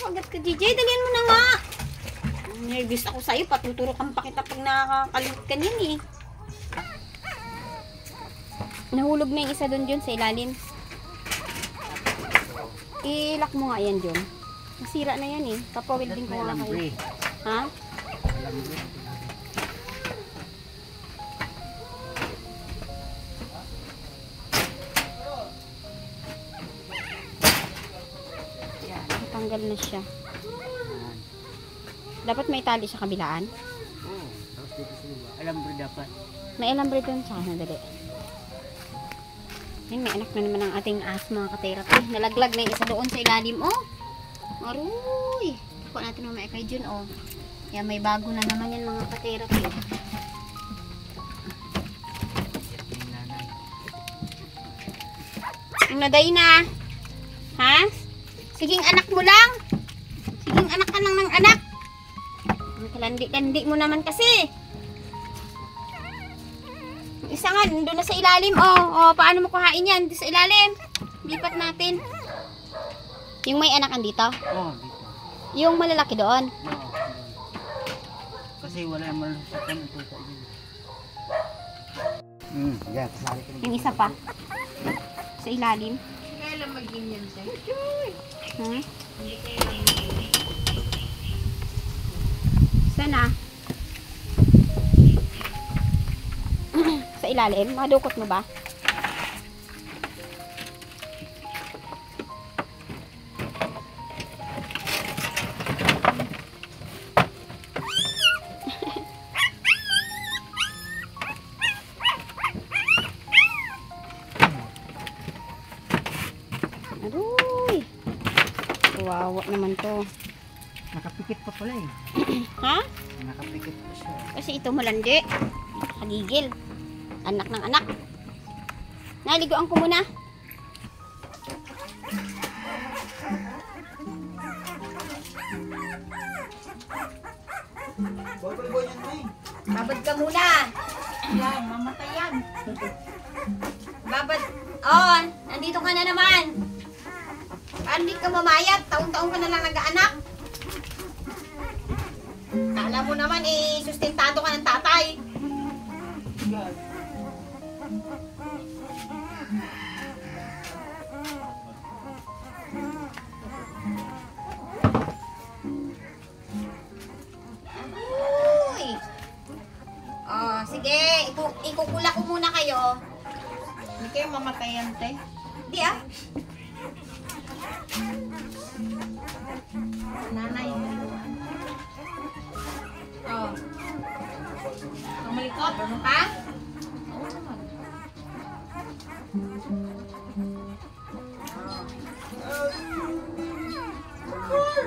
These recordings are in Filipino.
Magat ka, JJ. Dalian mo na nga. Nervous ako sa'yo. Patuturukan pa kita pag nakakalimot ka niyan eh. Nahulog na yung isa doon sa ilalim. I-lock mo nga yan, John. Masira na yan eh. Papawid din ko nga kayo. Ha? Tanggal na siya. Dapat may tali sa kabilaan? Oo. Tapos dito sa iba. Alambre dapat. May alambre doon sa ano, dali. Ay, may anak na naman ang ating aas mga ka-therapy. Nalaglag na yung isa doon sa ilalim, oh. Aruy! Kuha natin mamaya kay Jun, oh. Yan, may bago na naman yan mga ka-therapy. Ang naday na. Ha? Siging anak mo lang. Siging anak ka lang ng anak. Ang kalandi-kandi mo naman kasi. Yung isa nga, doon na sa ilalim. Oh, paano mo kuhain yan? Doon sa ilalim. Lipat natin. Yung may anak andito? Oo, dito. Yung malalaki doon? Oo, kasi wala yung malusakan ito sa inyo. Yan. Yung isa pa? Sa ilalim? Kaya lang maging yan siya. Hmm? Sana? Sa ilalim? Madukot mo ba? Aroy! Wawa naman to. Nakapikit pa pala eh. Ha? Nakapikit pa siya. Kasi ito malandi. Nakagigil. Anak ng anak. Naliguan ko muna. Babad ka muna. Yan, mamatay yan. Babad. Oh, nandito ka na naman. Hindi ka mamayat. Taon-taon ka na lang nag-aanak. Kala mo naman eh, sustentado ka ng tatay. Uy! Oh, sige, ikukula ko muna kayo. Hindi kayo mamatay yan, te. Di ah. Nanay. Oh. Tumalikot. Ha? Oo naman.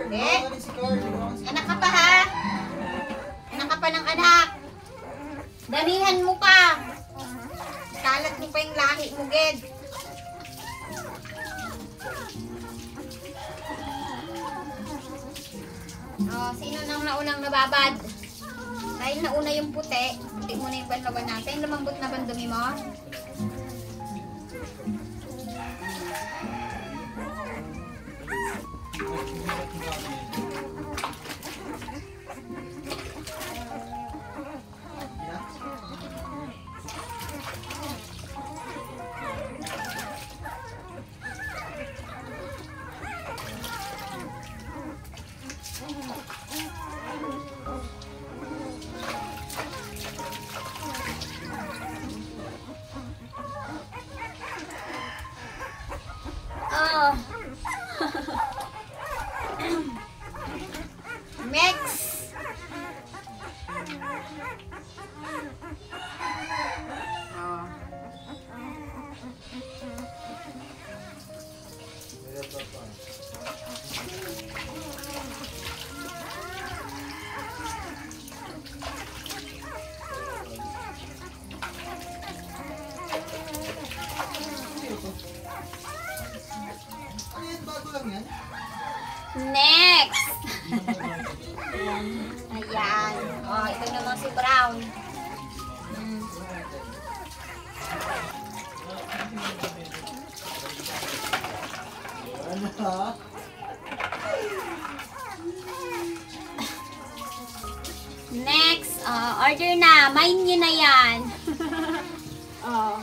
Eh? Anak ka pa ha? Anak ka pa ng anak. Damihan mo pa. Kalat mo pa yung lahi mo, Ged. Oh, sino nang naunang nababad? Dahil nauna yung puti, puti muna yung panlaban natin. Lumambot na bang dumi mo? Oh. Mix. Oh. Next! Ayan. Oh, ito naman si Brown. Next, order na. Mine nyo na yan. Oh.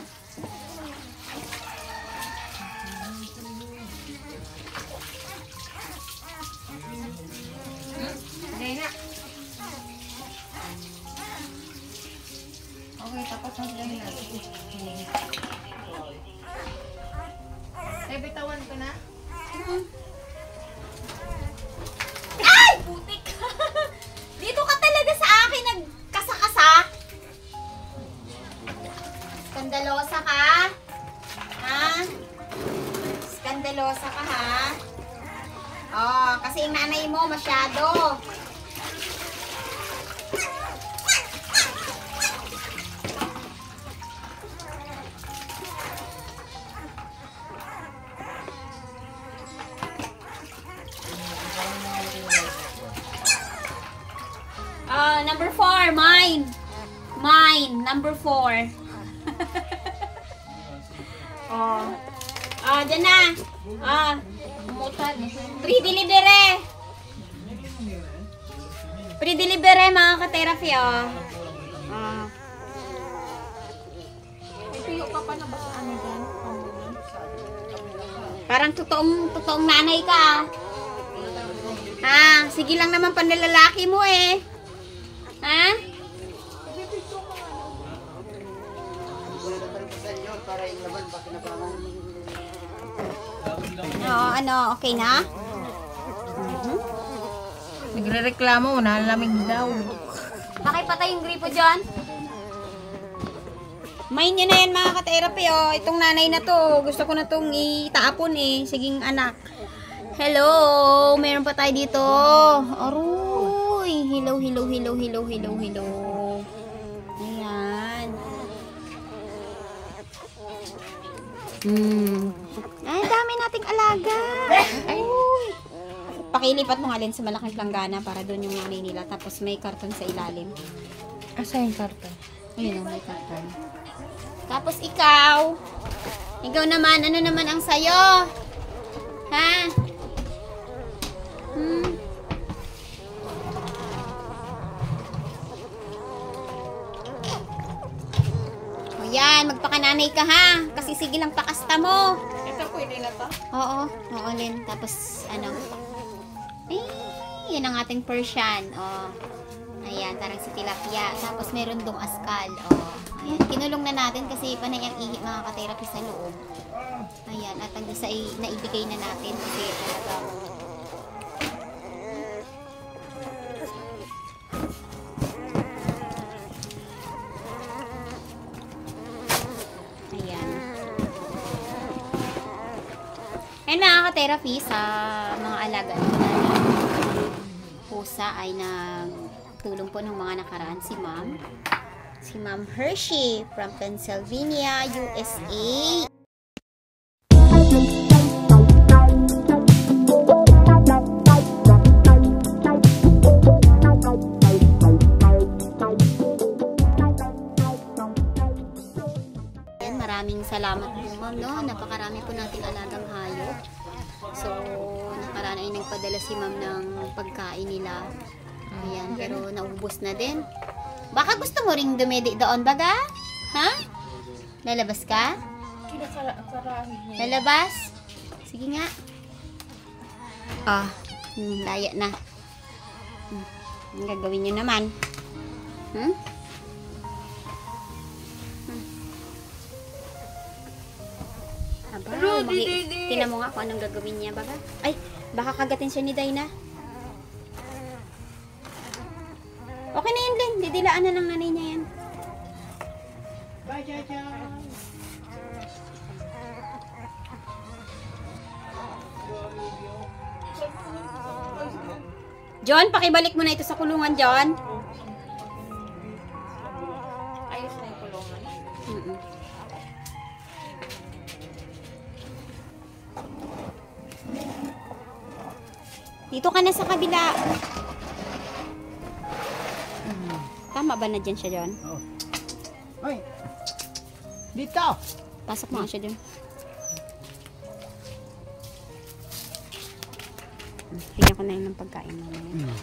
Hindi na. Okay, tapos na sila yun natin. Bitawan ko na. Ay! Putik! Dito ka talaga sa akin nagkasa-kasa. Skandalosa ka? Ha? Skandalosa ka, ha? Oh, kasi yung nanay mo masyado. Number 4, mine. Mine, number 4. Oh. Dyan na. Free delivery. Free delivery mga ka-therapy, May tuyo ka pa na ba sa ano dyan? Parang totoong nanay ka. Sige lang naman panlalaki mo eh. Ha? Okay na? Nagre-reklamo, nalamig daw. Pakipatay yung gripo dyan. Main nyo na yan mga ka-therapy, Itong nanay na to, gusto ko na tong itaapon eh. Siging anak. Hello! Meron pa tayo dito. Aroy! Hello. Ayan. Ay, dami nating alaga. Uy! Pakilipat mo nga sa malaking planggana para doon yung nanay nila. Tapos may karton sa ilalim. Asa yung karton? Ayun, may karton. Tapos ikaw naman, ano naman ang sayo? Ha? O yan, magpakananay ka ha. Kasi sige lang pakasta mo. Ito po, hindi na to? Oo, Lin. Tapos, yan ang ating Persian. Ayan, parang si tilapia. Tapos meron dong askal. Ayan, kinulong na natin kasi panay ang ihi mga ka-therapy sa loob. Ayan, at ang isa ay naibigay na natin kasi talagang and mga ka-therapy sa mga alaga natin pusa ay nagtulong po ng mga nakaraan si Ma'am Hershey from Pennsylvania, USA. Maraming salamat po ma'am, napakarami po nating alagang hayop. So, nakaraan ay nagpadala si ma'am ng pagkain nila. Ayan, pero naubos na din. Baka gusto mo ring dumedi doon baga? Ha? Lalabas ka? Lalabas? Sige nga. Laya na. Ang gagawin nyo naman? Tingnan mo nga kung anong gagawin niya baga. Ay, baka kagatin siya ni Dayna. Okay na yun, Len. Didilaan na lang nanay niya yan. Bye, Jaja. John, pakibalik mo na ito sa kulungan, John. Ayos na yung kulungan. Dito ka na sa kabila. Tama ba na dyan siya, John? Hoy! Dito! Pasok mo nga siya dyan. Bigyan ko na yun ng pagkain mamaya.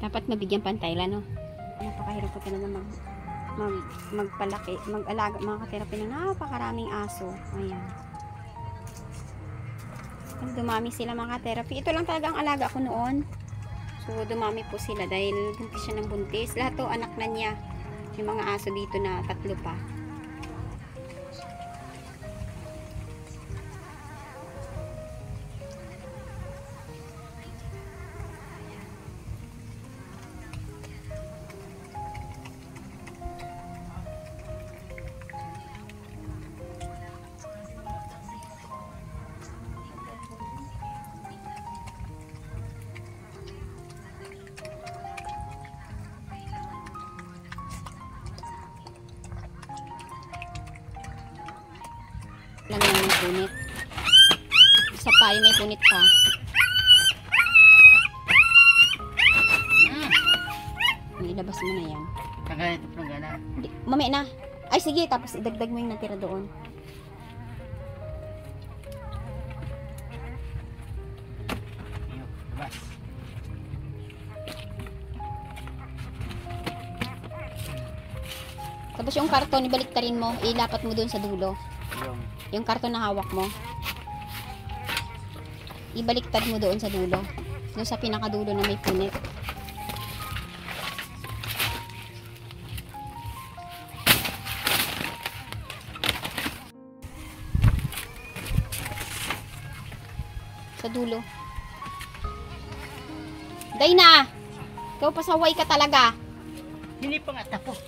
Dapat mabigyan pantay no. Napakahirap po talaga magpalaki, mag-alaga mga ka-therapy ng napakaraming aso. Ayan. Dumami sila mga ka-therapy. Ito lang talaga ang alaga ko noon. So dumami po sila dahil buntis siya ng buntis. Lahat to anak na niya. Yung mga aso dito na 3 pa. Lang yung may punit. Isa pa, yung may punit pa. Ilabas mo na yan. Tagay ito pang gana. Mamaya na. Ay sige, tapos idagdag mo yung natira doon. Ayun, labas. Tapos yung karton, ibaliktarin mo. Ilapat mo doon sa dulo. Yung karton na hawak mo. Ibaliktad mo doon sa dulo. Doon sa pinakadulo na may punit. Sa dulo. Dayna! Ikaw pasaway ka talaga. Hindi pa nga tapos.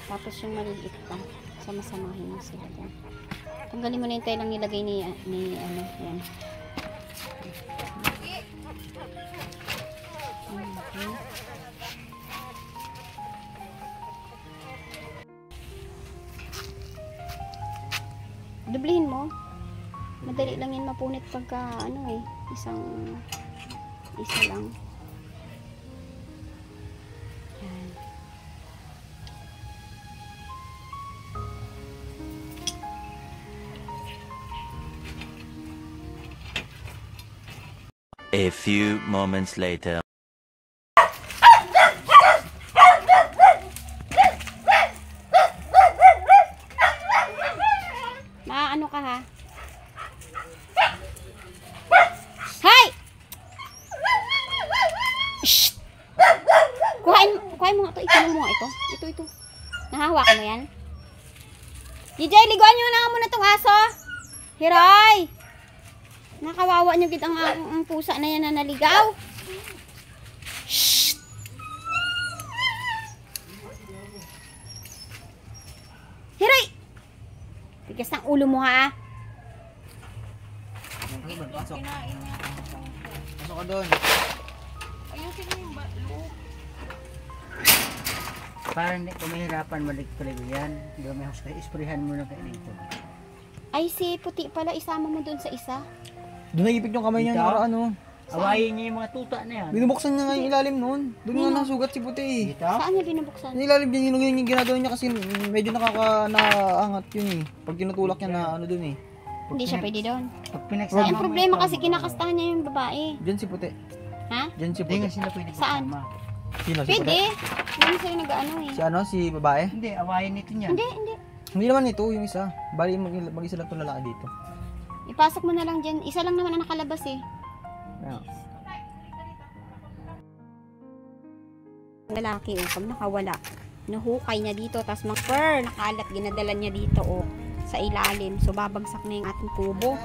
Tapos yung maliit pa. Sama-samahin mo sila dyan. Tanggalin mo na yung taylang nilagay ni ano, yan. Okay. Dublihin mo. Madali lang yan mapunit pagka ano isa lang. Yan. A few moments later. Maano ka ha? Hay! Shh! Kuhain mo nga ito. Ikulong mo nga ito. Ito. Nahahawakan mo yan? DJ, liguan nyo na muna itong aso. Hiray! Nakawawa nyo gid ang pusa na yan na naligaw. Shh! Hiray! Tigas ng ulo mo ha. Pasok. Kinain niya. Pasok ka doon. Ayusin mo yung loob. Para hindi ko mahirapan balik-balik yan. Hindi ko may husay. Isprihan mo na kayo dito. Ay, si puti pala. Isama mo dun sa isa. Doon naipit yung kamay niya Dito? na ano. Awayin niya yung mga tuta na yan. Binubuksan niya nga yung ilalim noon. Doon nga nasugat si puti eh. Dito? Saan niya binubuksan? Yung ilalim niya yung ginagawa niya kasi medyo nakakaangat yun eh. Pag tinutulak niya na ano doon eh. Hindi siya pwede doon. Pag pinagsama Ang mo problema ito, kasi kinakastahan niya yung babae. Diyan si puti. Ha? Diyan si Hindi nga puti. sila pwede Saan? pagsama. Sino si Pwede. puti? Hindi sa'yo nag-ano eh. Si ano? Si babae? Hindi, awayin nito niyan. Hindi. Hindi naman ito yung isa. Bali mag-isa lang itong lalaki dito. Ipasok mo na lang dyan. Isa lang naman ang nakalabas eh. Ayan. Lalaki pag nakawala, nahukay niya dito, tapos mag-fur, nakalat, ginadala niya dito sa ilalim. So babagsak na yung ating kubo.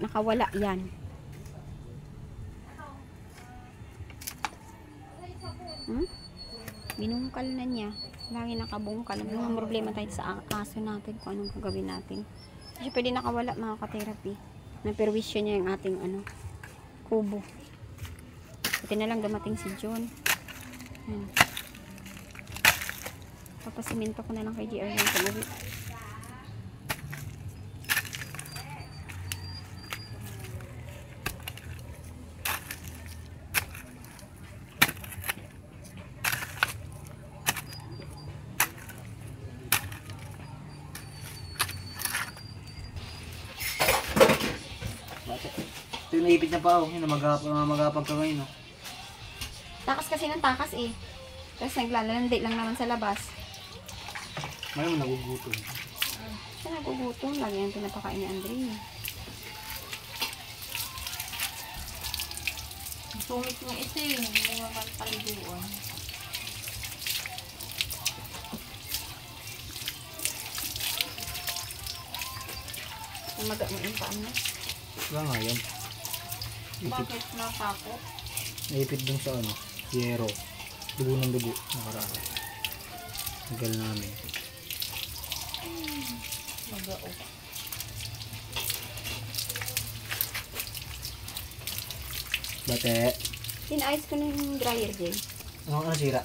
Nakawala yan. Binungkal na niya. Lagi nakabungkal. May mga problema tayo sa aso natin kung anong gagawin natin. Kasi pwede nakawala mga ka-therapy. Naperwisyo niya yung ating kubo. Buti na lang dumating si John. Papasiminto ko na lang kay GR yung pag-uwi. Ito naipit na pa, oh. Yun, magapag ka ngayon, oh. Takas kasi ng takas eh. Tapos naglalandi lang naman sa labas. Ngayon, nagugutom. Siya nagugutom. Lagi yung pinapakain ni Andre. Sungit nga ito eh. Hindi naman paliguan. Umaga mo yung paan mo. Wala nga yan. Bakit napako? Naipit dun sa ano, yero. Dugo ng dugo, nakaraan. Tagal namin. Magao. Bate, Tinayos ko na yung dryer gel. ano sira?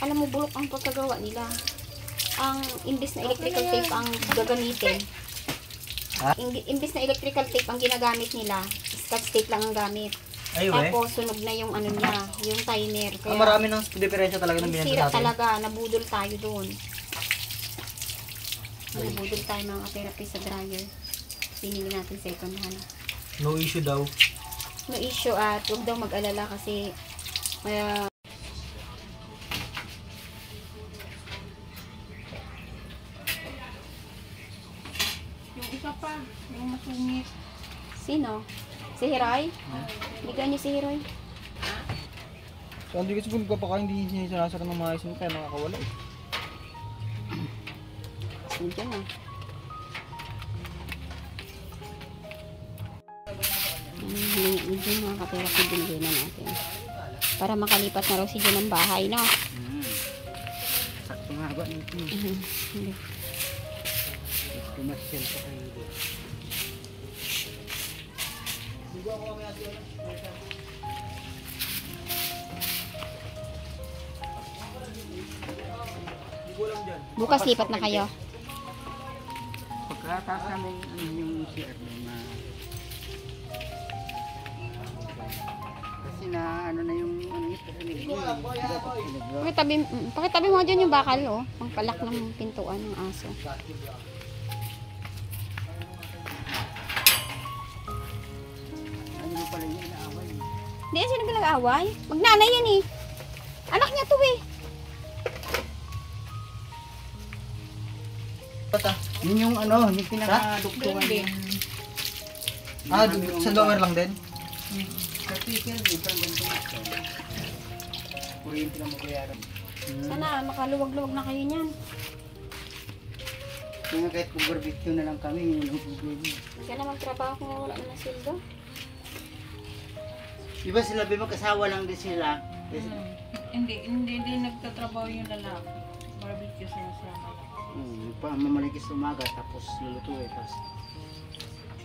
Alam mo, bulok ang pagkagawa nila. Ang imbis na electrical tape ang gagamitin. Ha? Imbis na electrical tape ang ginagamit nila, scotch tape lang ang gamit. Ay, we. Tapos sunog na yung ano niya, yung timer. Kaya Marami ng diferensya talaga ng ang binenta sira sa atin. talaga, nabudol tayo doon. Nabudol tayo mga therapy sa dryer. Pinili natin second hand. No issue daw. No issue at huwag daw mag-alala kasi Yung isa pa, yung masungit. sino? Si Hiroy? Bigyan niyo si Hiroy. So, hindi kasi kung kapakain, hindi niya sinasara ng maayos mo, kaya nakakawala eh. Sige na. Medyo mga kapirap yung binigay na natin. Para makalipat na raw si Jen ng bahay, no? Sakto nga ba nito? Hindi. Commercial pa kayo. Bukas lipat na kayo. Pagkatapos namin yung CR na kasi na ano na yung ano ito Pakitabi mo dyan yung bakal, oh. Pangpalak ng pintuan ng aso. ano pala yung inaaway. Hindi yan sila nag-away. Magnanay yan eh. Anak niya to eh. Yun yung ano, yung pinaka-duktungan din. Ah, sa lower lang din? Kasi kaya ibang ganito. Kuryente lang magkayaran. Sana makaluwag-luwag na kayo niyan. Kaya kahit kung barbecue na lang kami, yun yung problema. Kaya na magtrabaho kung wala na sildo. Diba sila magkasawa lang din sila? Kasi, Hindi din nagtatrabaho yung lalaki. Barbecue sa sama. mamalagis umaga tapos lulutuin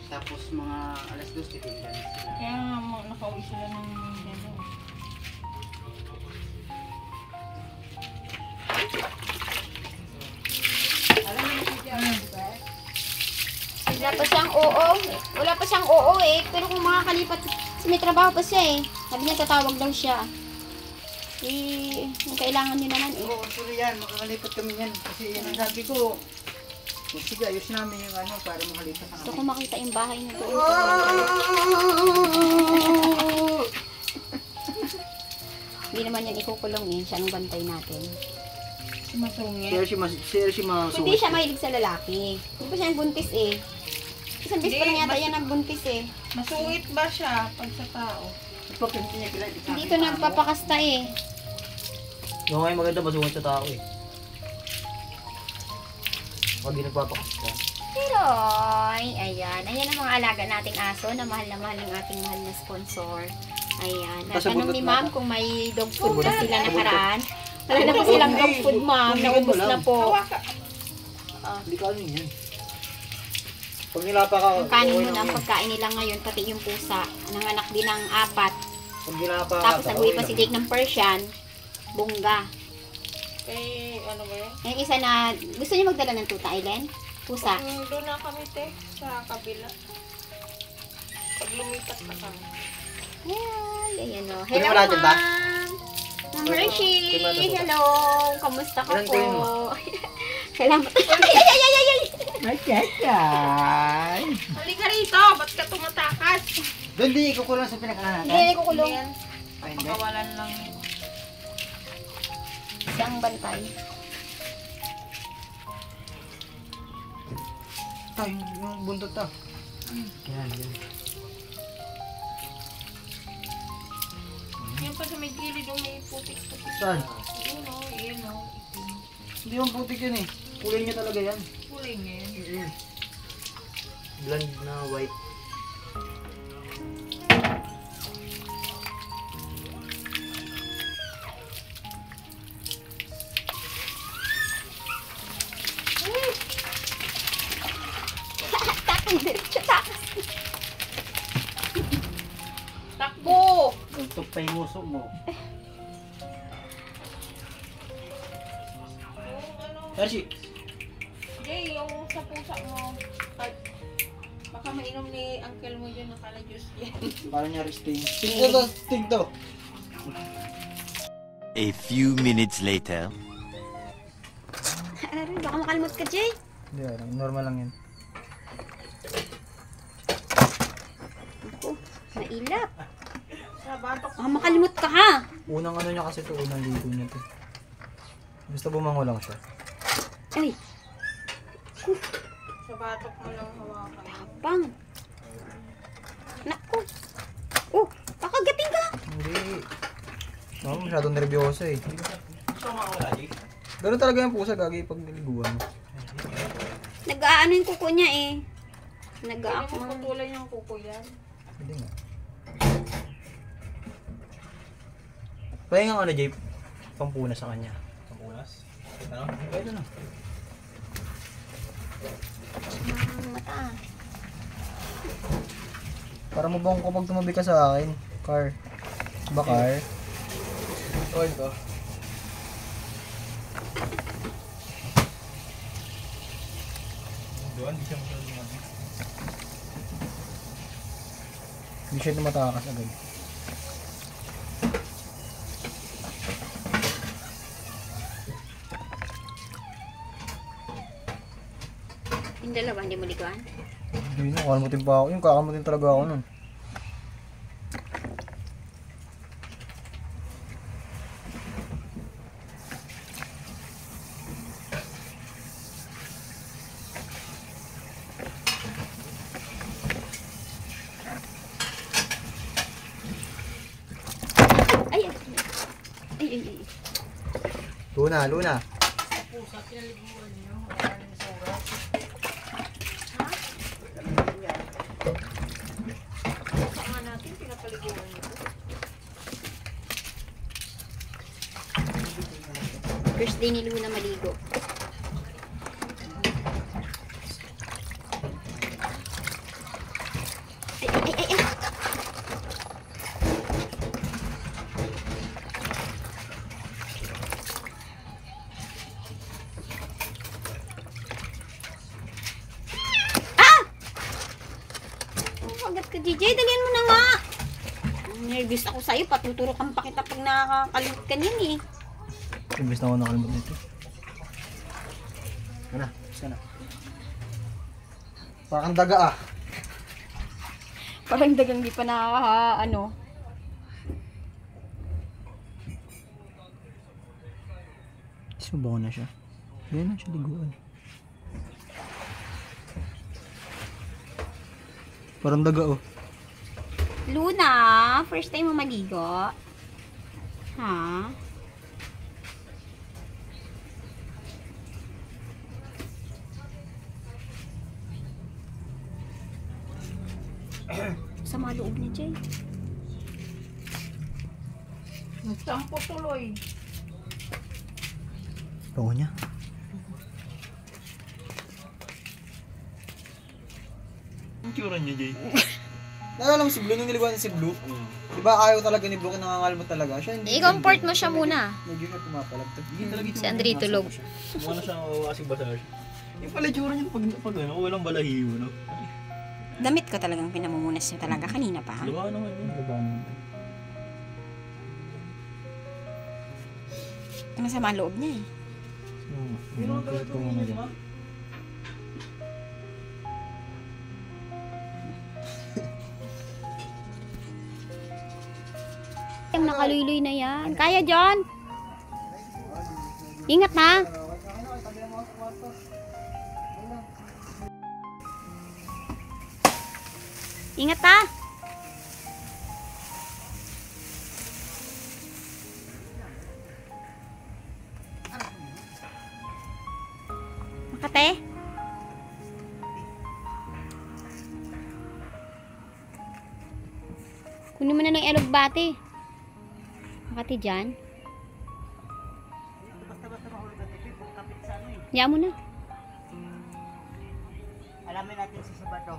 tapos mga alas 2 titinda na sila. Kaya nga nakauwi sila ng ano. Wala pa siyang oo. Wala pa siyang oo eh. Pero kung makakalipat, kasi may trabaho pa siya eh. Sabi niya tatawag daw siya. Eh, yung kailangan niyo naman eh. Oo, sorry yan, makakalipat kami yan kasi yan ang sabi ko. Sige, ayos namin yung ano para makalipat na Gusto kami. ko makita yung bahay niyo doon. Hindi naman yan ikukulong eh. Siya ang bantay natin. Masungit. Hindi siya mahilig sa lalaki. Hindi pa siya buntis eh. Isang beses pa lang yata yan nagbuntis eh. Masungit ba siya pag sa tao? Hindi ito nagpapakasta eh. Yung ngayon maganda, masungit sa tao eh. Pag di nagpapakasta. Pero, ayan. Ayan ang mga alaga nating aso na mahal ng ating mahal na sponsor. Ayan. Natanong ni ma'am kung may dog food na sila nakaraan. Wala na po silang dog food, ma'am. Naubos na po. Hindi ka ano yan. Pag nilapa ka, Ang kanin mo na ang pagkain nila ngayon, pati yung pusa. Nanganak din ng 4. Pag nilapa ka, Tapos nag-uwi pa si Jake ng Persian. Bongga. Eh, ano ba yun? Yung isa na, gusto niyo magdala ng tuta, Aileen? Pusa. Doon na kami te, sa kabila. Pag lumipat na kami. Ay, ayan o. Kunin Hello, mo natin ba? ma'am. Ma'am Hershey. Kunin mo natin ba? Hello. Kamusta ka Ilan po? kunin mo? Salamat. Ay! Ay, Halika rito, ba't ka tumatakas? Doon di ikukulong sa pinakanan Hindi, natin. kukulong. Yan. Ay, hindi. Pakawalan lang. Siyang bantay. Tayo, yung buntot to. Yan, yan. Yan pa sa may gilid yung may putik-putik. Saan? Yun o, yun o. Hindi yung putik yun eh. Kulay niya talaga yan. Kulay niya yan. Blonde na white. Takay, diretso takas. Takbo! Tutok pa yung uso mo. Hershey. Jay, yung sa pusa mo. Baka mainom ni uncle mo yun. Nakala juice yan. Parang niya resting. Sting to, sting to. A few minutes later. Ano rin, baka makalimot ka, Jay. Hindi, normal lang yan. Ako, nailap. Sa batok. Baka makalimot ka, ha? Unang ano niya kasi ito, unang ligo niya to. Basta bumango lang siya. Ay, Sa batok mo lang hawakan. pang. Naku. Oh, kakagating ka. Hindi. Oo, masyadong nervyoso eh. Ganun talaga yung pusa, gagi pag niliguan mo. Nag-aano yung kuko niya eh. Pwede Nag-aak mo putulan yung kuko yan. Hindi nga. Pahinga ano, Jay? Pampunas sa kanya. Pampunas? Ano? Pwede na. mata. Para mabang ko pag tumabi ka sa akin. Car. Ba car? Oh, ito. Doon, di siya masyadong hindi siya tumatakas agad. Yung dalawa, hindi mo liguan? Hindi na, kakalmutin pa ako. Yung kakalmutin talaga ako nun. Ay, ay, ay, ay, ay. Luna, Luna. Saka natin, pinapaliguan nito. First day ni Luna maligo. Ay, ay, ay, ay. Ah! Oh, agad ka, DJ. Dalian mo na nga. Nervous ako sa'yo. Patuturokan pa kita pag nakakalimut ka niyan eh. Imbes na ako nakalimut nito. Ano? Basta na. Parang daga ah. Parang dagang di pa ano. Subaw na siya. Yan na siya liguan. Parang daga oh. Luna, first time mo maligo? Ha? Sama loob ni Jay. Nagtampo tuloy. Oo niya. Ang tsura niya, Jay. Naalala mo si Blue nung niliguan niya si Blue? Di ba ayaw talaga ni Blue kaya nangangalmot talaga siya? Hindi. I-comport mo siya muna. Medyo siya pumapalagtag. Si Andre tulog. Mukha na siyang kasing basar. Yung pala tsura niya pag ano, walang balahibo, no? Damit ko talagang pinamumunas niya talaga kanina pa. Diba naman yun? Ang sama ang loob niya eh. Pero talaga mo niya. Yung nakaluloy na yan. Kaya, John? Ingat na. Ingat ha. Makate. Kunin mo na ng elogbate. Makati dyan. Basta-basta mahulog ang tipi, kung kapit sa ano eh. Hayaan mo na. Alamin natin sa Sabado.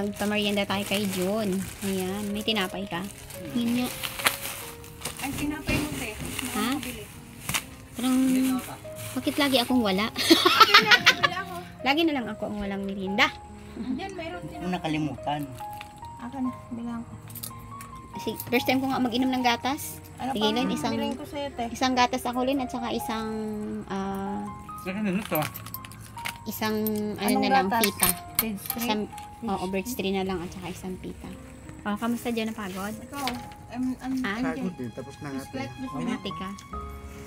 Nagpamerienda tayo kay John. Ayan, may tinapay ka. Yun nga. Ang tinapay mo, te. Ha? Parang, bakit lagi akong wala? Wala ako. Lagi na lang ako ang walang merienda. Diyan, mayroon din. Kung nakalimutan. Ako na, bilang ko. Kasi first time ko nga mag-inom ng gatas. Ano Sige pa lang, bilang ko sa'yo, te? isang gatas ako rin at saka isang isang ano Anong na lang gatas? pita. Page 3. Isang birch tree na lang at saka isang pita. Oh, kamusta dyan ang pagod? Ikaw, Ah? Pagod din, tapos na natin. Ate ka.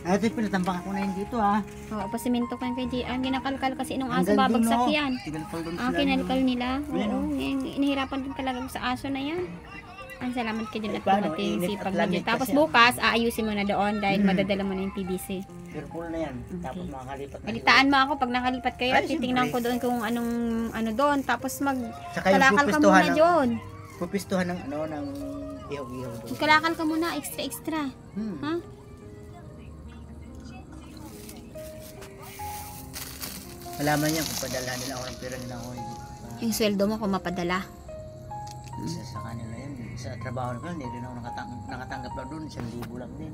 Ate, pinatambak ako na yun dito ah. Oo, pasimento ka kay JR. Ginakalkal kasi nung aso Hanggang babagsak doon, oh. yan. Tinalkal doon Ah, sila. kinalkal nila. Ayan, Oo, inahirapan din talaga ako sa aso na yan. Ang salamat ka dyan at Paano? dumating Init sipag at mo lamig dyan. Tapos kasi. bukas, aayusin mo na doon dahil Mm. madadala mo na yung PVC. Purple na yan. Tapos makakalipat na. Balitaan mo ako pag nakalipat kayo Ay, at titingnan siyempre. ko doon kung anong ano doon. Tapos Saka yung magkalakal ka muna doon. pupistuhan ng ano, ng ihaw-ihaw doon. Magkalakal ka muna, extra. Hmm. Ha? Malaman niya kung padala nila ako ng pera nila ako. Yung sweldo mo kung mapadala. Sa kanila yan. Sa trabaho ko, hindi rin ako nakatanggap lang doon. 1,000 lang din.